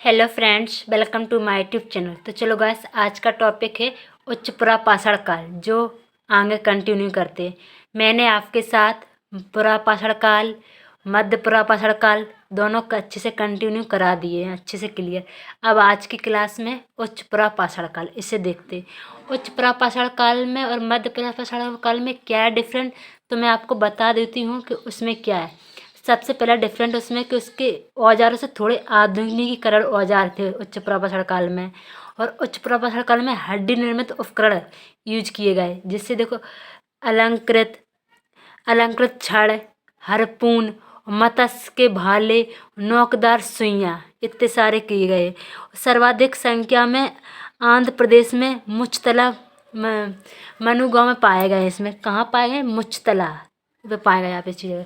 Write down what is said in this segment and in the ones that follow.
Hello friends, welcome to my YouTube channel. तो चलो guys, आज का टॉपिक है उच्च पुरापाषाण काल, जो आगे कंटिन्यू करते हैं। मैंने आपके साथ पुरापाषाण काल, मध्य पुरापाषाण काल दोनों का अच्छे से कंटिन्यू करा दिए हैं, अच्छे से क्लियर। अब आज की क्लास में उच्च पुरापाषाण काल, इसे देखते हैं। उच्च पुरापाषाण काल में और मध्य पुरापाषाण काल में क्या है डिफरेंट, तो मैं आपको बता देती हूँ कि उसमें क्या है। सबसे पहला डिफरेंट उसमें कि उसके औजारों से थोड़े आधुनिकीकरण औजार थे उच्च पुरापाषाण काल में। और उच्च पुरापाषाण काल में हड्डी निर्मित उपकरण यूज किए गए, जिससे देखो अलंकृत अलंकृत छड़, हरपून, मत्स्य के भाले, नोकदार सुइयां इतने सारे किए गए। सर्वाधिक संख्या में आंध्र प्रदेश में मुचतला मनु गांव में पाए गए। इसमें कहाँ पाए गए? मुचतला पे पाए गए यहाँ पे चीज़ें।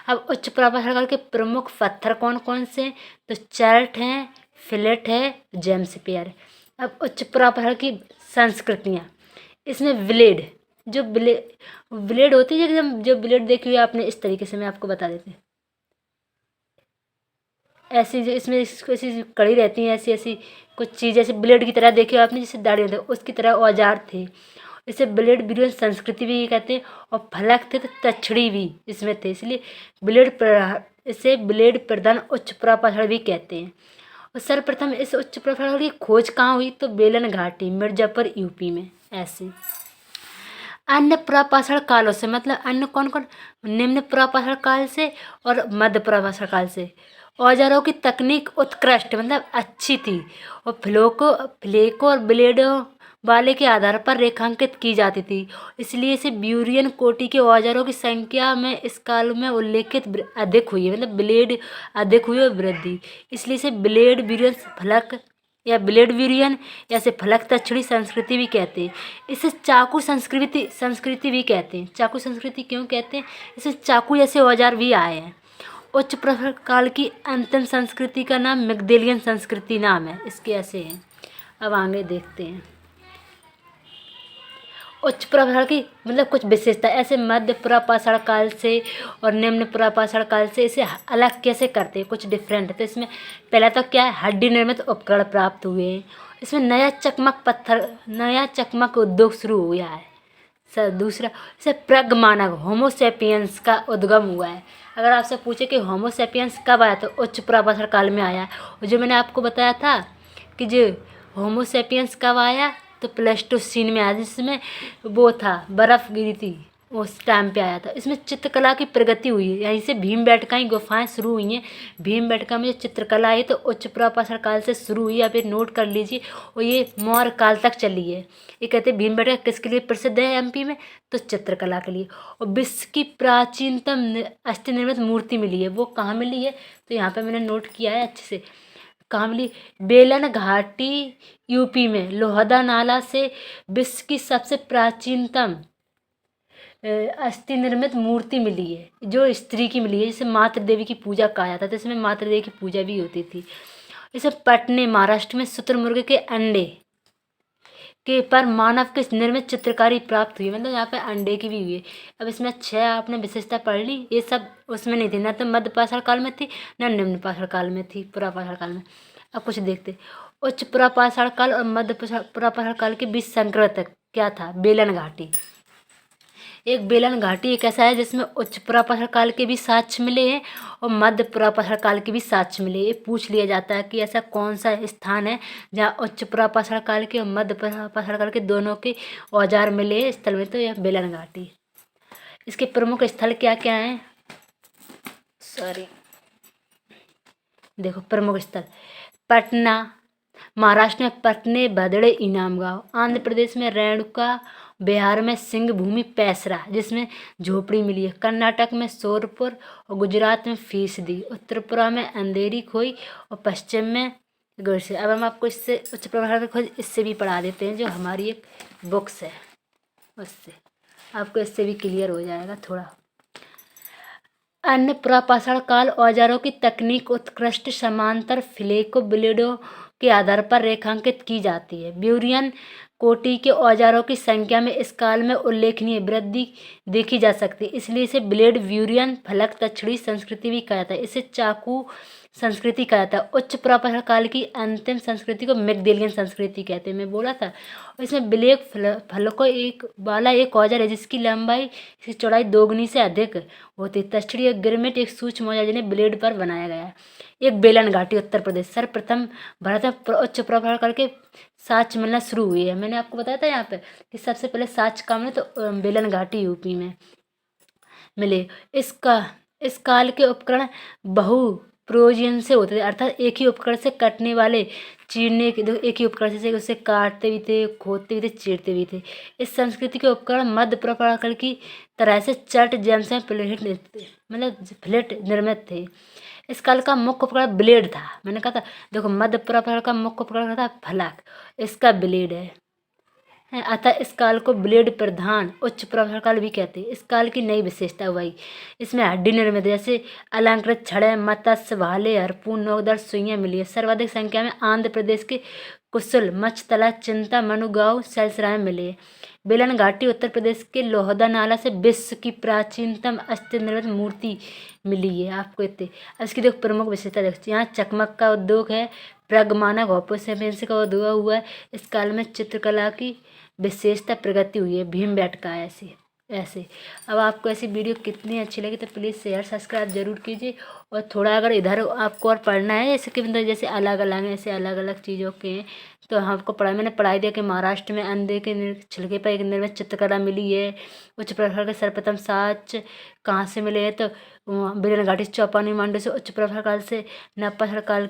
अब उच्च पुरापाषाण काल के प्रमुख पत्थर कौन कौन से? तो चर्ट हैं, फिलेट है, जेम्स पेयर। अब उच्च पुरापाषाण की संस्कृतियाँ, इसमें ब्लेड, जो ब्लेड होती है, जो ब्लेड देखी हुई है आपने, इस तरीके से मैं आपको बता देती हूँ। ऐसी जो इसमें ऐसी कड़ी रहती है, ऐसी ऐसी कुछ चीज़ ऐसे ब्लेड की तरह देखी हो आपने, जैसे दाढ़ी होती है उसकी तरह औजार थे। इसे ब्लेड बिलियन संस्कृति भी कहते हैं। और फलक थे तो तछड़ी भी इसमें थे, इसलिए इसे ब्लेड प्रधान उच्च पुरापाषाण भी कहते हैं। और सर्वप्रथम इस उच्च पुरापाषाण की खोज कहाँ हुई? तो बेलन घाटी, मिर्जापुर, यूपी में। ऐसे अन्य पुरापाषाण कालों से मतलब अन्य कौन कौन? निम्न पुरापाषाण काल से और मध्य पुरापाषाण काल से औजारों की तकनीक उत्कृष्ट मतलब अच्छी थी। और फ्लेको और ब्लेडों वाले के आधार पर रेखांकित की जाती थी। इसलिए इसे ब्यूरियन कोटि के औजारों की संख्या में इस काल में उल्लेखित अधिक हुई है, मतलब ब्लेड अधिक हुई और वृद्धि। इसलिए इसे ब्लेड ब्यूरियन फलक या ब्लेड ब्यूरियन या से फलक तछड़ी संस्कृति भी कहते हैं। इसे चाकू संस्कृति संस्कृति भी कहते हैं। चाकू संस्कृति क्यों कहते हैं? इसे चाकू जैसे औजार भी आए हैं। उच्च पुरापाषाण काल की अंतिम संस्कृति का नाम मिग्देलियन संस्कृति नाम है, इसके ऐसे हैं। अब आगे देखते हैं उच्च पुरापाषाण की मतलब कुछ विशेषता। ऐसे मध्य पुरापाषाण काल से और निम्न पुरापाषाण काल से इसे अलग कैसे करते हैं, कुछ डिफरेंट। तो इसमें पहला तो क्या है, हड्डी निर्मित उपकरण प्राप्त हुए हैं। इसमें नया चकमक उद्योग शुरू हो गया है। सर दूसरा, इसे प्रग मानव होमोसेपियंस का उद्गम हुआ है। अगर आपसे पूछे कि होमोसेपियंस कब आया, तो उच्च पुरापाषाण काल में आया। और जो मैंने आपको बताया था कि जो होमोसेपियंस कब आया, तो प्लेस्टोसीन में आया, जिसमें वो था बर्फ़ गिरी थी, उस टाइम पे आया था। इसमें चित्रकला की प्रगति हुई है, यहीं से भीमबेटका की गुफाएं शुरू हुई हैं। भीमबेटका में जो चित्रकला है तो उच्च पुरापाषाण काल से शुरू हुई, या फिर नोट कर लीजिए। और ये मौर्य काल तक चली है। ये कहते हैं भीमबेटका किसके लिए प्रसिद्ध है एमपी में? तो चित्रकला के लिए। और विश्व की प्राचीनतम अस्थि निर्मित मूर्ति मिली है, वो कहाँ मिली है? तो यहाँ पे मैंने नोट किया है अच्छे से। कहाँ मिली? बेलन घाटी, यूपी में लोहदा नाला से विश्व की सबसे प्राचीनतम अस्थि निर्मित मूर्ति मिली है, जो स्त्री की मिली है, जिसे मातृ देवी की पूजा कहा जाता था। इसमें मातृ देवी की पूजा भी होती थी। इसे पटने महाराष्ट्र में शुतुरमुर्ग के अंडे के पर मानव के निर्मित चित्रकारी प्राप्त हुई, मतलब यहाँ पे अंडे की भी हुई है। अब इसमें 6 आपने विशेषता पढ़ ली, ये सब उसमें नहीं थी, ना तो मध्य पाषाण काल में थी ना निम्न पाषाण काल में थी, पुरापाषाण काल में। अब कुछ देखते, उच्च पुरापाषाण काल और मध्य पुरापाषाण काल के बीच संक्रमण क्या था? बेलन घाटी। एक बेलन घाटी एक ऐसा है जिसमें उच्च पुरापाषाण काल के भी साक्ष्य मिले हैं और मध्य पुरापाषाण काल के भी साक्ष्य मिले। ये पूछ लिया जाता है कि ऐसा कौन सा स्थान है जहाँ उच्च पुरापाषाण काल के और मध्य पुरापाषाण काल के दोनों के औजार मिले हैं स्थल में, तो यह बेलन घाटी। इसके प्रमुख स्थल क्या क्या हैं? देखो प्रमुख स्थल, पटना महाराष्ट्र में पटने, भदड़े, इनाम गांव। आंध्र प्रदेश में रेणुका, बिहार में सिंह भूमि, पैसरा जिसमें झोपड़ी मिली है। कर्नाटक में सोरपुर और गुजरात में फीसदी और त्रिपुरा में अंधेरी खोई और पश्चिम में गुरसे। अब हम आपको इससे उच्च प्रभाव की खोज इससे भी पढ़ा देते हैं, जो हमारी एक बुक्स है, उससे आपको इससे भी क्लियर हो जाएगा थोड़ा। अन्य पुरापाषाण काल औजारों की तकनीक उत्कृष्ट समांतर फ्लेको ब्लेडों के आधार पर रेखांकित की जाती है। ब्यूरियन कोटि के औजारों की संख्या में इस काल में उल्लेखनीय वृद्धि देखी जा सकती है, इसलिए इसे ब्लेड व्यूरियन फलक तक्षणी संस्कृति भी कहा जाता है। इसे चाकू संस्कृति कहा जाता है। उच्च प्रापह काल की अंतिम संस्कृति को मैगडेलियन संस्कृति कहते हैं, मैं बोला था। और इसमें ब्लेड फलकों एक वाला एक औजार है जिसकी लंबाई इसकी चौड़ाई दोगुनी से अधिक होती है। तक्षणी एक गिरमिट एक सूक्ष्म औजार जिन्हें ब्लेड पर बनाया गया है। एक बेलन घाटी उत्तर प्रदेश सर्वप्रथम भारत में उच्च प्रभाव करके साक्ष मिलना शुरू हुई है। मैंने आपको बताया था यहाँ पे कि सबसे पहले साक्ष काम मिले तो बेलन घाटी यूपी में मिले। इस काल के उपकरण बहु प्रोजियन से होते थे, अर्थात एक ही उपकरण से कटने वाले चीरने के एक ही उपकरण से उसे काटते भी थे, खोदते भी थे, चीरते भी थे। इस संस्कृति के उपकरण मध्य प्रकाल की तरह से चट जेम से प्लेट मतलब फ्लेट निर्मित थे। इस काल का मुख्य उपकरण ब्लेड था। मैंने कहा था देखो मध्य प्रकाल का मुख्य उपकरण था फलक, इसका ब्लेड है। अतः इस काल को ब्लेड प्रधान उच्च प्रभाव काल भी कहते हैं। इस काल की नई विशेषता हुई इसमें हड्डी निर्मित जैसे अलंकृत छड़े मत्स्य भाले हरपून नोकदार सुइयां मिली है। सर्वाधिक संख्या में आंध्र प्रदेश के कुशल मछतला चिंता मनुगांव सैलसराय में मिले। बेलन घाटी उत्तर प्रदेश के लोहदा नाला से विश्व की प्राचीनतम अस्थि निर्मित मूर्ति मिली है आपको इतने। इसकी देखो प्रमुख विशेषता देखो, यहाँ चकमक का उद्योग है, प्रगमानक होपोसेपियंस का उद्योग हुआ है। इस काल में चित्रकला की विशेषता प्रगति हुई है, भीमबेटका ऐसे ऐसे। अब आपको ऐसी वीडियो कितनी अच्छी लगी तो प्लीज़ शेयर सब्सक्राइब जरूर कीजिए। और थोड़ा अगर इधर आपको और पढ़ना है जैसे कि मतलब जैसे अलग अलग ऐसे अलग अलग चीज़ों के हैं तो आपको मैंने पढ़ाई दिया कि महाराष्ट्र में अंधे के छिलके पर एक निर्मित चित्रकला मिली है। उच्च प्रभाव के सर्वप्रथम साक्ष्य कहाँ से मिले हैं तो बेलन घाटी चौपानी मांडू से उच्च प्रभाव काल से नवापाषाण काल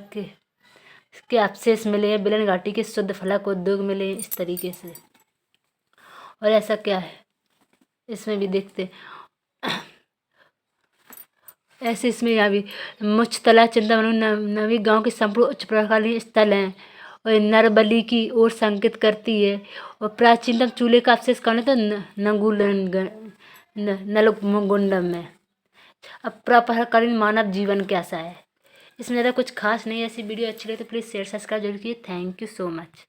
के अवशेष मिले हैं। बेलन घाटी के शुद्ध फलक उद्योग मिले इस तरीके से। और ऐसा क्या है इसमें भी देखते ऐसे इसमें यहाँ भी मुछतला चिंतामणि नवी गांव के संपूर्ण उच्च प्रकालीन स्थल हैं और नरबली की ओर संकेत करती है। और प्राचीनतम चूल्हे का अवशेष कौन है तो नलगुंडम में। अब प्रातःकालीन मानव जीवन कैसा है इसमें ज़्यादा कुछ खास नहीं है। ऐसी वीडियो अच्छी लगे तो प्लीज़ शेयर सब्सक्राइब जरूर कीजिए। Thank you so much.